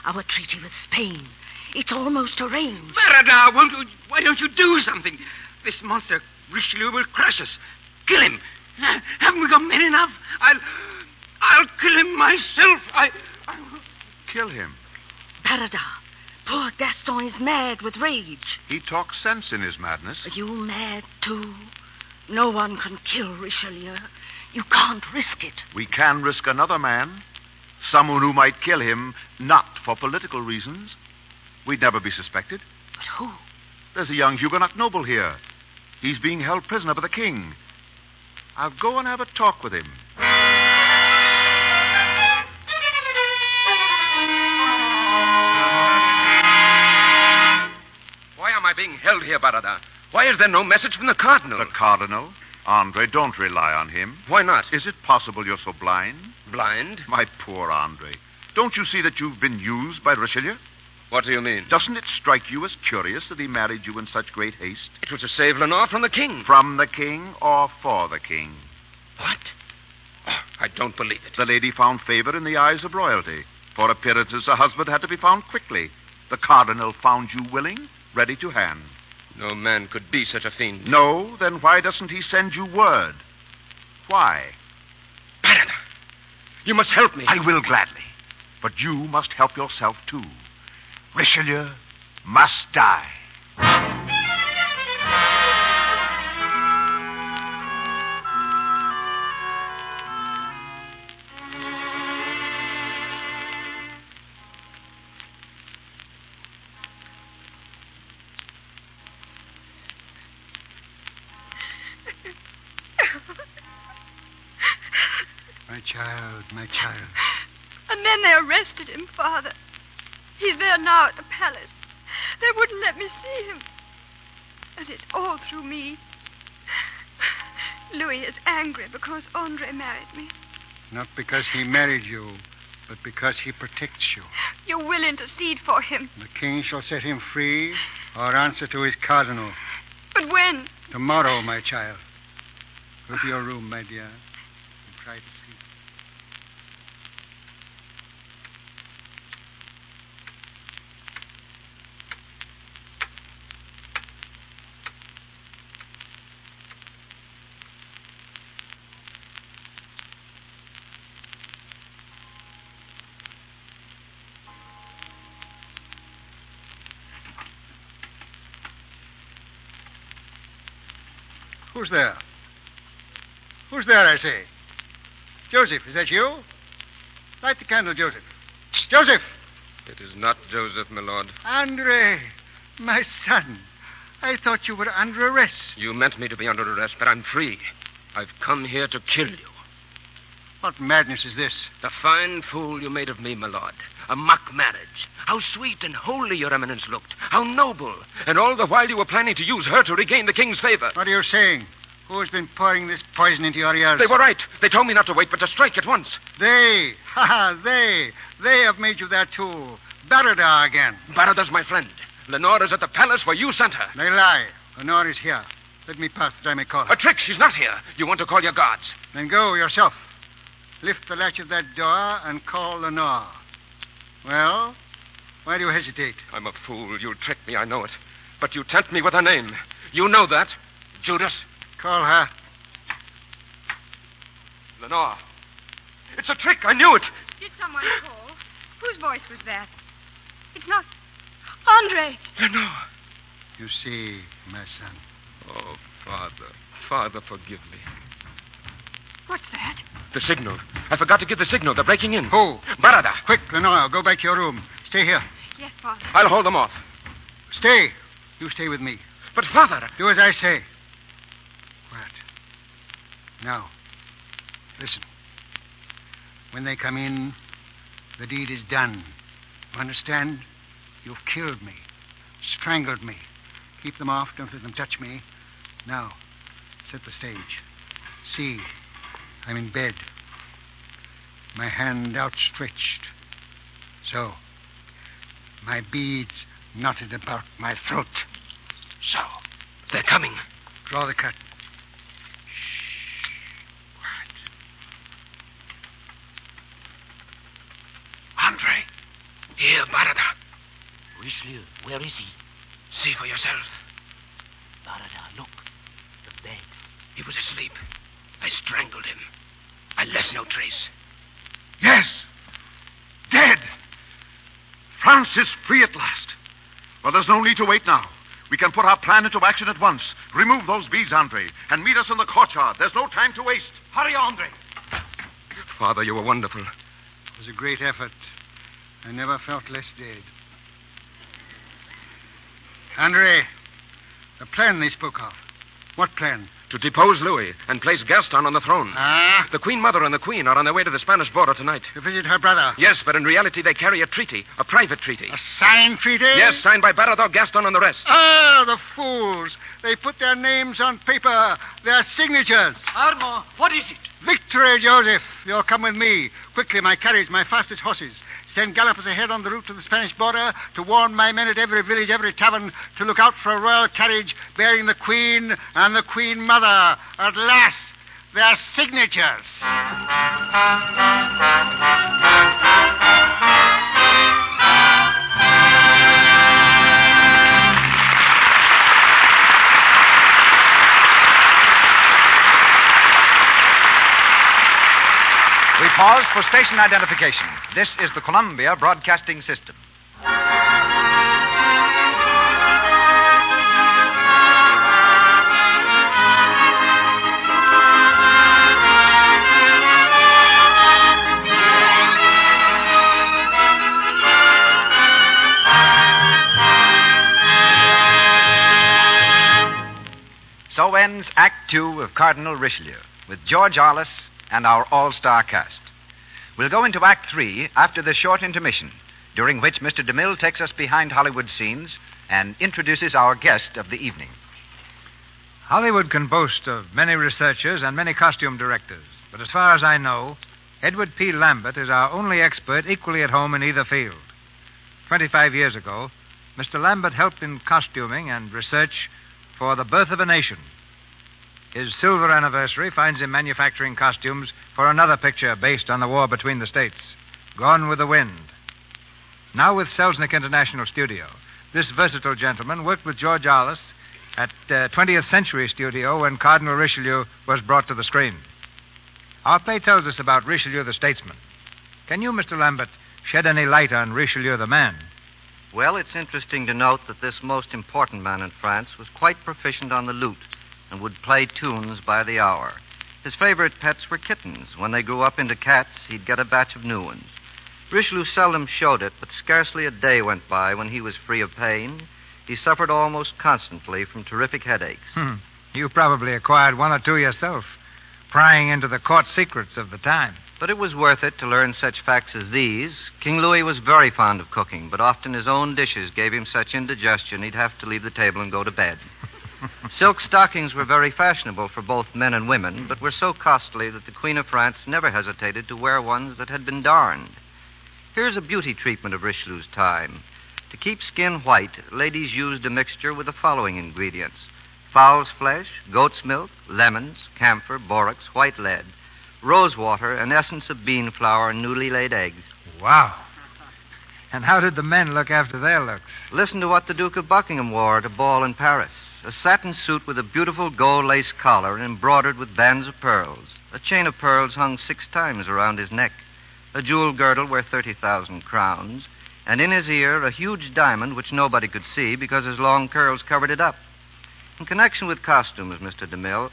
Our treaty with Spain. It's almost arranged. Berida, why don't you do something? This monster, Richelieu, will crush us. Kill him. Haven't we got men enough? I'll kill him myself. Kill him? Berida, poor Gaston is mad with rage. He talks sense in his madness. Are you mad, too? No one can kill Richelieu. You can't risk it. We can risk another man. Someone who might kill him, not for political reasons. We'd never be suspected. But who? There's a young Huguenot noble here. He's being held prisoner by the king. I'll go and have a talk with him. Why am I being held here, Berida? Why is there no message from the Cardinal? The Cardinal? Andre, don't rely on him. Why not? Is it possible you're so blind? Blind? My poor Andre. Don't you see that you've been used by Richelieu? What do you mean? Doesn't it strike you as curious that he married you in such great haste? It was to save Lenore from the king. From the king or for the king? What? Oh, I don't believe it. The lady found favor in the eyes of royalty. For appearances, a husband had to be found quickly. The Cardinal found you willing, ready to hand. No man could be such a fiend. No? Then why doesn't he send you word? Why? Berida, you must help me. I will gladly. But you must help yourself, too. Richelieu must die. My child. And then they arrested him, Father. He's there now at the palace. They wouldn't let me see him. And it's all through me. Louis is angry because Andre married me. Not because he married you, but because he protects you. You will intercede for him. The king shall set him free or answer to his cardinal. But when? Tomorrow, my child. Go to your room, my dear, and try to sleep. Who's there? Who's there, I say? Joseph, is that you? Light the candle, Joseph. Joseph! It is not Joseph, my lord. Andre, my son. I thought you were under arrest. You meant me to be under arrest, but I'm free. I've come here to kill you. What madness is this? The fine fool you made of me, my lord. A mock marriage. How sweet and holy your eminence looked. How noble. And all the while you were planning to use her to regain the king's favor. What are you saying? Who's been pouring this poison into your ears? They were right. They told me not to wait, but to strike at once. They. They have made you their tool. Barada again. Barada's my friend. Lenore is at the palace where you sent her. They lie. Lenore is here. Let me pass that I may call her. A trick. She's not here. You want to call your guards. Then go yourself. Lift the latch of that door and call Lenore. Well, why do you hesitate? I'm a fool. You'll trick me, I know it. But you tempt me with her name. You know that. Judas. Call her. Lenore. It's a trick. I knew it. Did someone call? Whose voice was that? It's not Andre. Lenore. You see, my son. Oh, Father. Father, forgive me. What's that? The signal. I forgot to give the signal. They're breaking in. Who? Barada. Quick, Lenore. Go back to your room. Stay here. Yes, Father. I'll hold them off. Stay. You stay with me. But, Father... Do as I say. Quiet. Now, listen. When they come in, the deed is done. You understand? You've killed me. Strangled me. Keep them off. Don't let them touch me. Now, set the stage. See, I'm in bed. My hand outstretched. So, my beads knotted about my throat. So, they're coming. Draw the curtain. Andre, here, Barada. Richelieu, where is he? See for yourself. Barada, look. The bed. He was asleep. I strangled him. I left no trace. Yes. Dead. France is free at last. Well, there's no need to wait now. We can put our plan into action at once. Remove those beads, Andre, and meet us in the courtyard. There's no time to waste. Hurry, Andre. Father, you were wonderful. It was a great effort. I never felt less dead. Andre, the plan they spoke of. What plan? To depose Louis and place Gaston on the throne. Ah? The Queen Mother and the Queen are on their way to the Spanish border tonight. To visit her brother? Yes, but in reality they carry a treaty, a private treaty. A signed treaty? Yes, signed by Barada, Gaston, and the rest. Ah, the fools. They put their names on paper, their signatures. Armand, what is it? Victory, Joseph. You'll come with me. Quickly, my carriage, my fastest horses. Send gallopers ahead on the route to the Spanish border to warn my men at every village, every tavern, to look out for a royal carriage bearing the Queen and the Queen Mother. At last, their signatures. We pause for station identification. This is the Columbia Broadcasting System. So ends Act Two of Cardinal Richelieu, with George Arliss and our all-star cast. We'll go into Act 3 after the short intermission, during which Mr. DeMille takes us behind Hollywood scenes and introduces our guest of the evening. Hollywood can boast of many researchers and many costume directors, but as far as I know, Edward P. Lambert is our only expert equally at home in either field. 25 years ago, Mr. Lambert helped in costuming and research for The Birth of a Nation. His silver anniversary finds him manufacturing costumes for another picture based on the war between the states, Gone with the Wind. Now with Selznick International Studio, this versatile gentleman worked with George Arliss at 20th Century Studio when Cardinal Richelieu was brought to the screen. Our play tells us about Richelieu the statesman. Can you, Mr. Lambert, shed any light on Richelieu the man? Well, it's interesting to note that this most important man in France was quite proficient on the lute and would play tunes by the hour. His favorite pets were kittens. When they grew up into cats, he'd get a batch of new ones. Richelieu seldom showed it, but scarcely a day went by when he was free of pain. He suffered almost constantly from terrific headaches. You probably acquired one or two yourself, prying into the court secrets of the time. But it was worth it to learn such facts as these. King Louis was very fond of cooking, but often his own dishes gave him such indigestion he'd have to leave the table and go to bed. Silk stockings were very fashionable for both men and women, but were so costly that the Queen of France never hesitated to wear ones that had been darned. Here's a beauty treatment of Richelieu's time. To keep skin white, ladies used a mixture with the following ingredients: fowl's flesh, goat's milk, lemons, camphor, borax, white lead, rose water, and essence of bean flour, and newly laid eggs. Wow. And how did the men look after their looks? Listen to what the Duke of Buckingham wore at a ball in Paris. A satin suit with a beautiful gold lace collar and embroidered with bands of pearls. A chain of pearls hung 6 times around his neck. A jewel girdle worth 30,000 crowns. And in his ear, a huge diamond which nobody could see because his long curls covered it up. In connection with costumes, Mr. DeMille,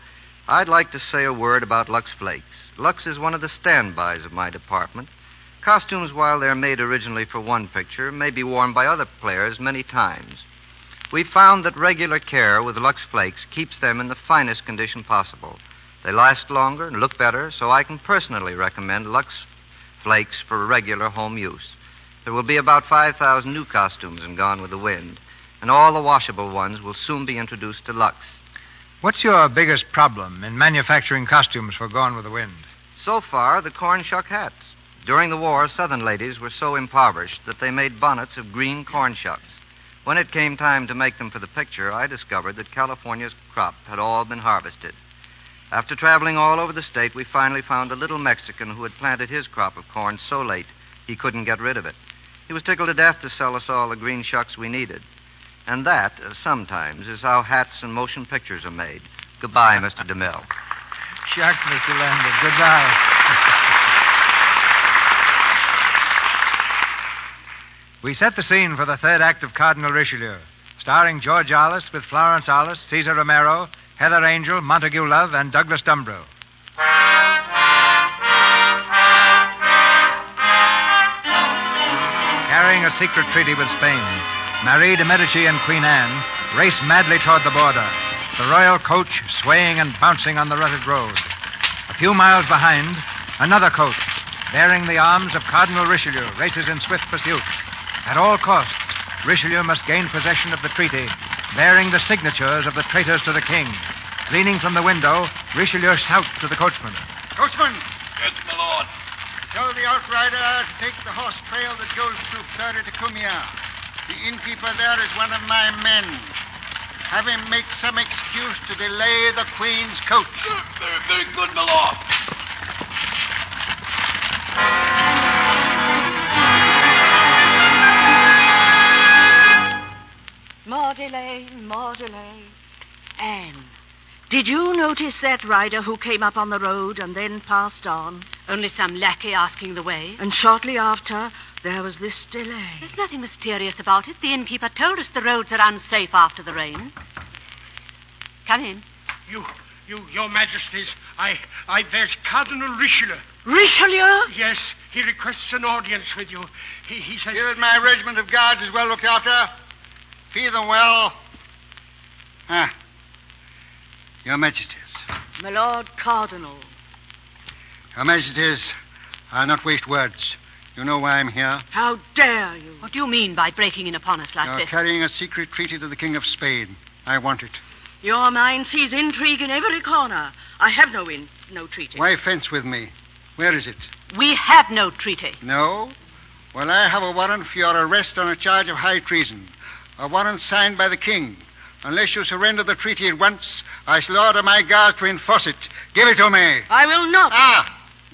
I'd like to say a word about Lux Flakes. Lux is one of the standbys of my department. Costumes, while they're made originally for one picture, may be worn by other players many times. We've found that regular care with Lux Flakes keeps them in the finest condition possible. They last longer and look better, so I can personally recommend Lux Flakes for regular home use. There will be about 5,000 new costumes in Gone with the Wind, and all the washable ones will soon be introduced to Lux. What's your biggest problem in manufacturing costumes for Gone with the Wind? So far, the corn shuck hats. During the war, Southern ladies were so impoverished that they made bonnets of green corn shucks. When it came time to make them for the picture, I discovered that California's crop had all been harvested. After traveling all over the state, we finally found a little Mexican who had planted his crop of corn so late he couldn't get rid of it. He was tickled to death to sell us all the green shucks we needed. And that, sometimes, is how hats and motion pictures are made. Goodbye, Mr. DeMille. Shucks, Mr. Lambert. Goodbye. We set the scene for the third act of Cardinal Richelieu, starring George Arliss with Florence Arliss, Cesar Romero, Heather Angel, Montague Love, and Douglas Dumbrell. Carrying a secret treaty with Spain, Marie de Medici and Queen Anne race madly toward the border, the royal coach swaying and bouncing on the rutted road. A few miles behind, another coach, bearing the arms of Cardinal Richelieu, races in swift pursuit. At all costs, Richelieu must gain possession of the treaty, bearing the signatures of the traitors to the king. Leaning from the window, Richelieu shouts to the coachman. Coachman! Yes, my lord. Tell the outrider to take the horse trail that goes through Fleur de Cumia. The innkeeper there is one of my men. Have him make some excuse to delay the Queen's coach. Very, very good, my lord. More delay. Anne, did you notice that rider who came up on the road and then passed on? Only some lackey asking the way. And shortly after, there was this delay. There's nothing mysterious about it. The innkeeper told us the roads are unsafe after the rain. Come in. Your Majesties, there's Cardinal Richelieu. Richelieu? Yes, he requests an audience with you. He says... Hear that my regiment of guards is well looked after. Feed them well. Your Majesties. My Lord Cardinal. Your Majesties, I'll not waste words. You know why I'm here. How dare you? What do you mean by breaking in upon us like You're this? carrying a secret treaty to the King of Spain. I want it. Your mind sees intrigue in every corner. I have no treaty. Why fence with me? Where is it? We have no treaty. No? Well, I have a warrant for your arrest on a charge of high treason. A warrant signed by the king. Unless you surrender the treaty at once, I shall order my guards to enforce it. Give it to me. I will not.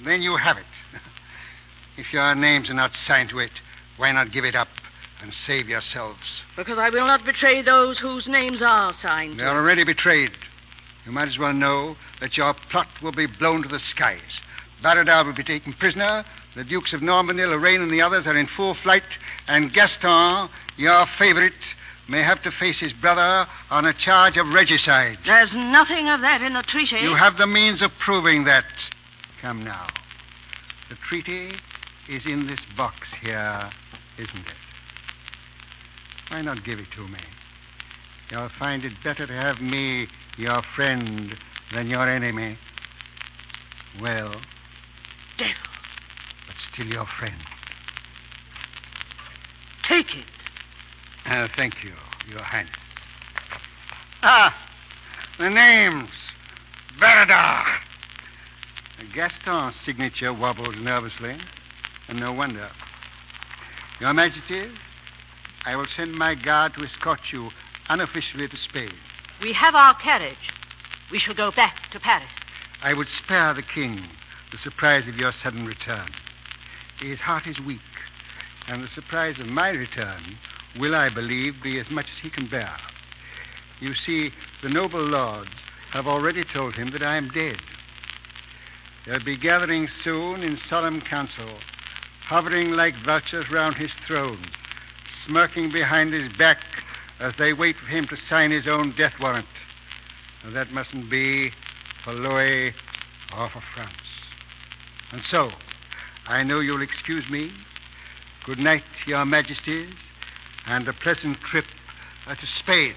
Then you have it. If your names are not signed to it, why not give it up and save yourselves? Because I will not betray those whose names are signed. They are already betrayed. You might as well know that your plot will be blown to the skies. Baradar will be taken prisoner. The Dukes of Normandy, Lorraine, and the others are in full flight. And Gaston, your favorite, may have to face his brother on a charge of regicide. There's nothing of that in the treaty. You have the means of proving that. Come now. The treaty is in this box here, isn't it? Why not give it to me? You'll find it better to have me, your friend, than your enemy. Well, devil, but still your friend. Take it. Thank you, Your Highness. The names. Baradar. Gaston's signature wobbles nervously, and no wonder. Your Majesty, I will send my guard to escort you unofficially to Spain. We have our carriage. We shall go back to Paris. I would spare the king the surprise of your sudden return. His heart is weak, and the surprise of my return will, I believe, be as much as he can bear. You see, the noble lords have already told him that I am dead. They'll be gathering soon in solemn council, hovering like vultures round his throne, smirking behind his back as they wait for him to sign his own death warrant. Now, that mustn't be for Louis or for France. And so, I know you'll excuse me. Good night, Your Majesties, and a pleasant trip to Spain.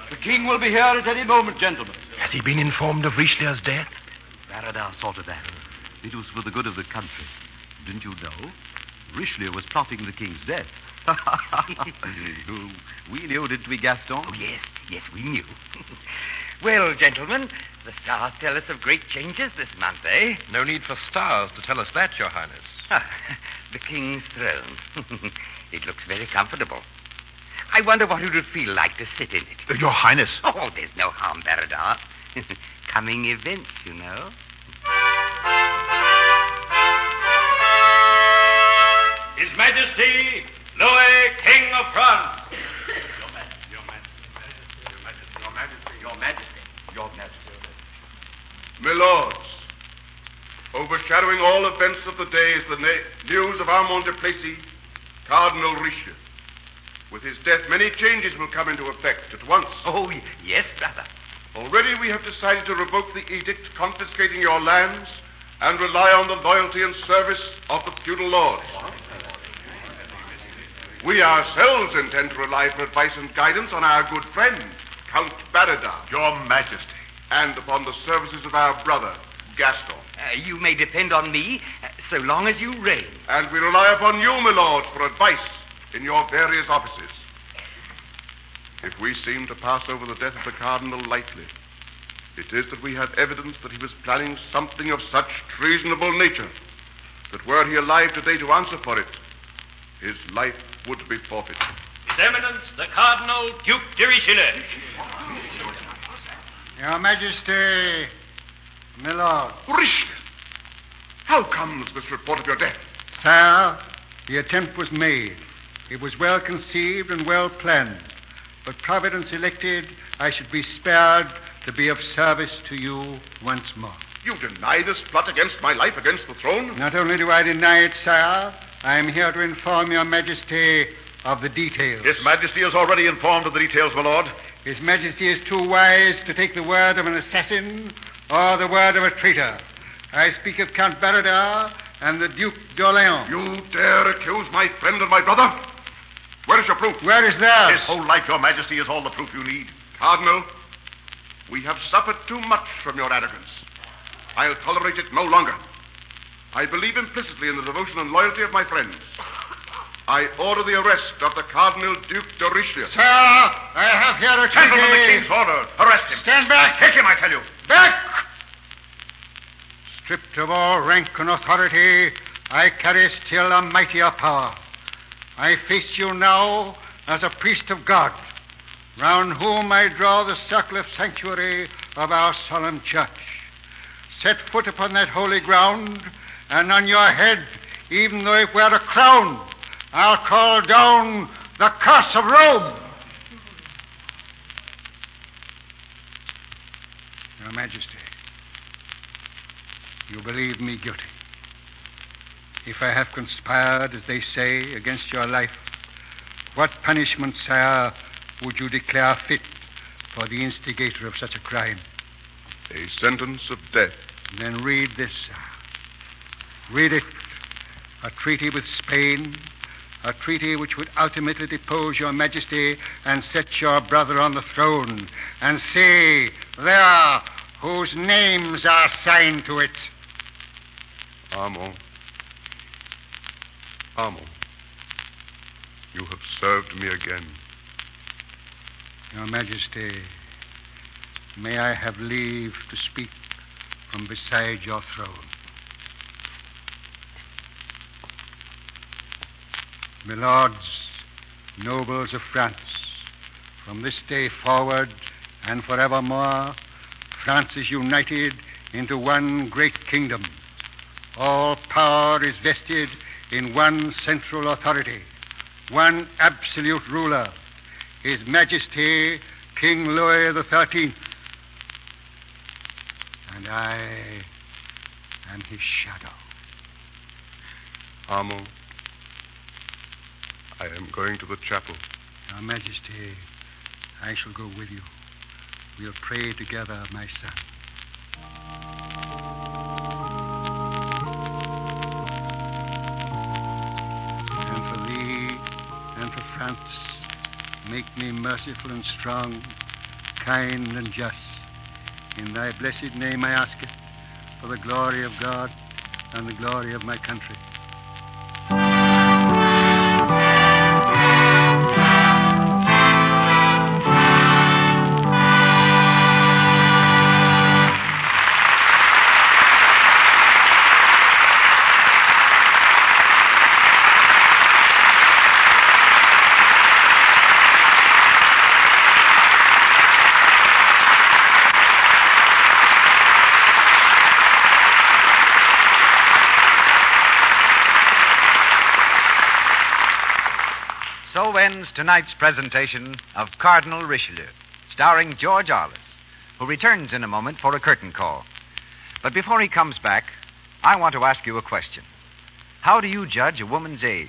The king will be here at any moment, gentlemen. Has he been informed of Richelieu's death? Baradar saw to that. It was for the good of the country. Didn't you know? Richelieu was plotting the king's death. We knew, didn't we, Gaston? Oh, yes, we knew. Well, gentlemen, the stars tell us of great changes this month, eh? No need for stars to tell us that, Your Highness. The king's throne. It looks very comfortable. I wonder what it would feel like to sit in it. Your Highness. Oh, there's no harm, Baradar. Coming events, you know. His Majesty, Louis, King of France. Your Majesty. My lords, overshadowing all events of the day is the news of Armand de Plessis, Cardinal Richelieu. With his death, many changes will come into effect at once. Oh, yes, brother. Already we have decided to revoke the edict confiscating your lands and rely on the loyalty and service of the feudal lords. We ourselves intend to rely for advice and guidance on our good friend, Count Baradar. Your Majesty. And upon the services of our brother, Gaston. You may depend on me so long as you reign. And we rely upon you, my lord, for advice in your various offices. If we seem to pass over the death of the Cardinal lightly, it is that we have evidence that he was planning something of such treasonable nature that were he alive today to answer for it, his life would be forfeit. His Eminence, the Cardinal Duke de Richelieu. Your Majesty, my lord. Richelieu! How comes this report of your death? Sire, the attempt was made. It was well conceived and well planned. But Providence elected I should be spared to be of service to you once more. You deny this plot against my life, against the throne? Not only do I deny it, sire, I am here to inform your Majesty of the details. His Majesty is already informed of the details, my lord. His Majesty is too wise to take the word of an assassin or the word of a traitor. I speak of Count Baradar and the Duke d'Orléans. You dare accuse my friend and my brother? Where is your proof? Where is theirs? His whole life, Your Majesty, is all the proof you need. Cardinal, we have suffered too much from your arrogance. I'll tolerate it no longer. I believe implicitly in the devotion and loyalty of my friends. I order the arrest of the Cardinal Duke de Richelieu. Sir, I have here a treaty. Gentlemen, the king's order. Arrest him. Stand back. Take him, I tell you. Back! Stripped of all rank and authority, I carry still a mightier power. I face you now as a priest of God, round whom I draw the circle of sanctuary of our solemn church. Set foot upon that holy ground, and on your head, even though it were a crown, I'll call down the curse of Rome. Your Majesty, you believe me guilty. If I have conspired, as they say, against your life, what punishment, sire, would you declare fit for the instigator of such a crime? A sentence of death. Then read this, sir. Read it. A treaty with Spain, a treaty which would ultimately depose your Majesty and set your brother on the throne. And see, there, whose names are signed to it. Armand. Armand. You have served me again. Your Majesty, may I have leave to speak from beside your throne? My lords, nobles of France, from this day forward and forevermore, France is united into one great kingdom. All power is vested in one central authority, one absolute ruler, His Majesty King Louis XIII. And I am his shadow. Armand, I am going to the chapel. Your Majesty, I shall go with you. We'll pray together, my son. And for thee and for France, make me merciful and strong, kind and just. In thy blessed name I ask it, for the glory of God and the glory of my country. So ends tonight's presentation of Cardinal Richelieu, starring George Arliss, who returns in a moment for a curtain call. But before he comes back, I want to ask you a question. How do you judge a woman's age?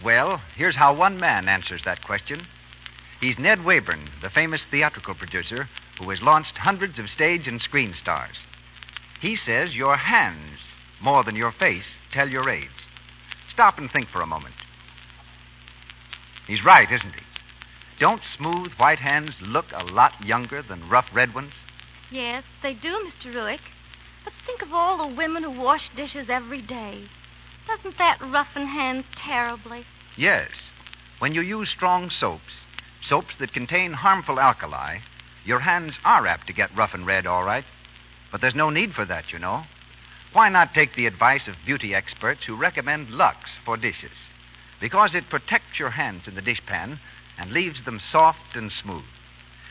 Well, here's how one man answers that question. He's Ned Wayburn, the famous theatrical producer who has launched hundreds of stage and screen stars. He says your hands, more than your face, tell your age. Stop and think for a moment. He's right, isn't he? Don't smooth white hands look a lot younger than rough red ones? Yes, they do, Mr. Ruick. But think of all the women who wash dishes every day. Doesn't that roughen hands terribly? Yes. When you use strong soaps that contain harmful alkali, your hands are apt to get rough and red, all right. But there's no need for that, you know. Why not take the advice of beauty experts who recommend Lux for dishes? Because it protects your hands in the dishpan and leaves them soft and smooth.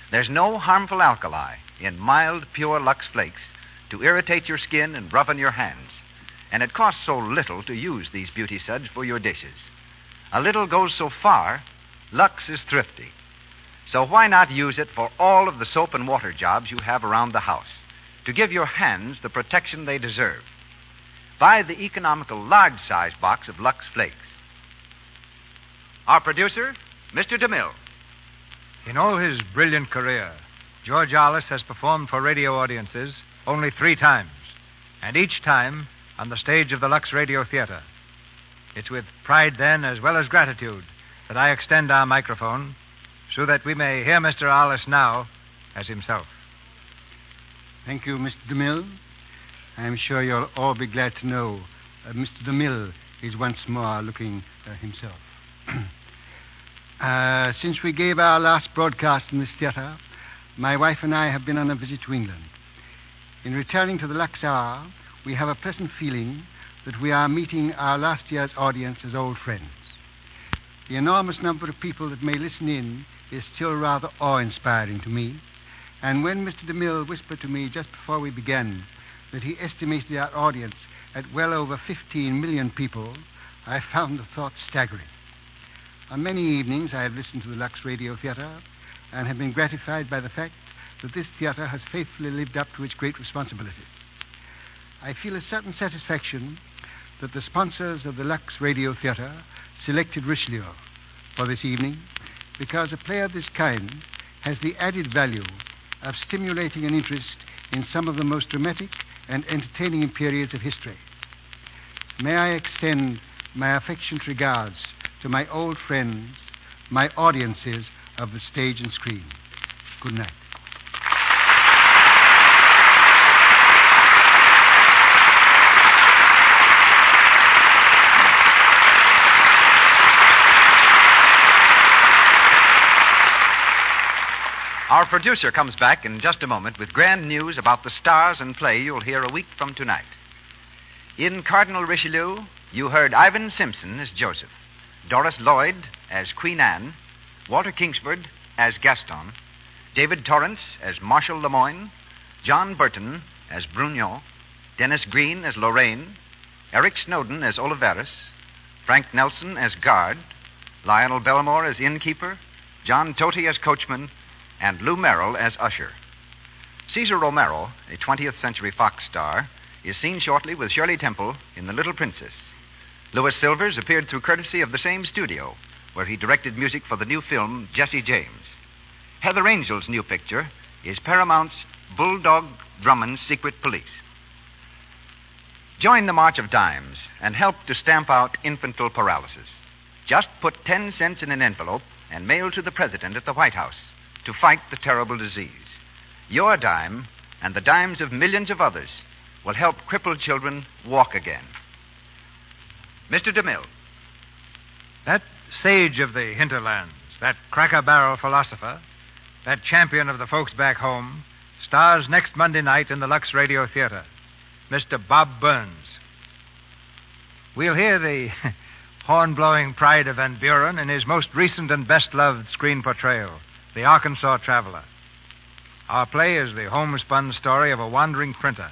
There's no harmful alkali in mild, pure Lux Flakes to irritate your skin and roughen your hands. And it costs so little to use these beauty suds for your dishes. A little goes so far, Lux is thrifty. So why not use it for all of the soap and water jobs you have around the house, to give your hands the protection they deserve? Buy the economical large-size box of Lux Flakes. Our producer, Mr. DeMille. In all his brilliant career, George Arliss has performed for radio audiences only 3 times, and each time on the stage of the Lux Radio Theater. It's with pride, then, as well as gratitude, that I extend our microphone so that we may hear Mr. Arliss now as himself. Thank you, Mr. DeMille. I'm sure you'll all be glad to know Mr. DeMille is once more looking himself. Since we gave our last broadcast in this theater, my wife and I have been on a visit to England. In returning to the Lux Hour, we have a pleasant feeling that we are meeting our last year's audience as old friends. The enormous number of people that may listen in is still rather awe-inspiring to me, and when Mr. DeMille whispered to me just before we began that he estimated our audience at well over 15 million people, I found the thought staggering. On many evenings I have listened to the Lux Radio Theater and have been gratified by the fact that this theater has faithfully lived up to its great responsibilities. I feel a certain satisfaction that the sponsors of the Lux Radio Theater selected Richelieu for this evening because a play of this kind has the added value of stimulating an interest in some of the most dramatic and entertaining periods of history. May I extend my affectionate regards to my old friends, my audiences of the stage and screen. Good night. Our producer comes back in just a moment with grand news about the stars and play you'll hear a week from tonight. In Cardinal Richelieu, you heard Ivan Simpson as Joseph, Doris Lloyd as Queen Anne, Walter Kingsford as Gaston, David Torrance as Marshal Lemoyne, John Burton as Brugnon, Dennis Green as Lorraine, Eric Snowden as Oliveris, Frank Nelson as guard, Lionel Bellamore as innkeeper, John Toty as coachman, and Lou Merrill as usher. Cesar Romero, a 20th Century Fox star, is seen shortly with Shirley Temple in The Little Princess. Louis Silvers appeared through courtesy of the same studio, where he directed music for the new film Jesse James. Heather Angel's new picture is Paramount's Bulldog Drummond's Secret Police. Join the March of Dimes and help to stamp out infantile paralysis. Just put 10 cents in an envelope and mail to the president at the White House to fight the terrible disease. Your dime and the dimes of millions of others will help crippled children walk again. Mr. DeMille. That sage of the hinterlands, that cracker-barrel philosopher, that champion of the folks back home, stars next Monday night in the Lux Radio Theater, Mr. Bob Burns. We'll hear the horn-blowing pride of Van Buren in his most recent and best-loved screen portrayal, The Arkansas Traveler. Our play is the homespun story of a wandering printer,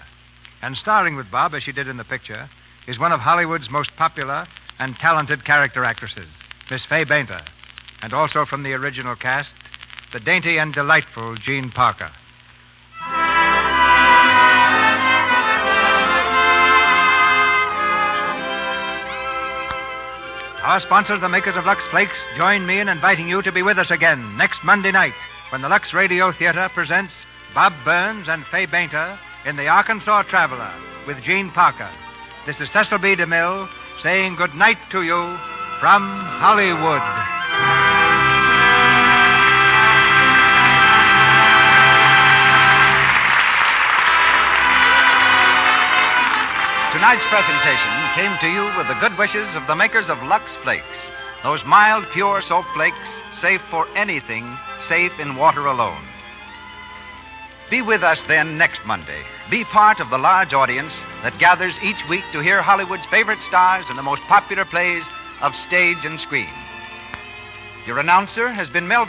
and starring with Bob, as she did in the picture, is one of Hollywood's most popular and talented character actresses, Miss Fay Bainter, and also from the original cast, the dainty and delightful Jean Parker. Our sponsors, the makers of Lux Flakes, join me in inviting you to be with us again next Monday night when the Lux Radio Theater presents Bob Burns and Fay Bainter in The Arkansas Traveler with Jean Parker. This is Cecil B. DeMille saying good night to you from Hollywood. Tonight's presentation came to you with the good wishes of the makers of Lux Flakes, those mild, pure soap flakes, safe for anything, safe in water alone. Be with us then next Monday. Be part of the large audience that gathers each week to hear Hollywood's favorite stars in the most popular plays of stage and screen. Your announcer has been Melville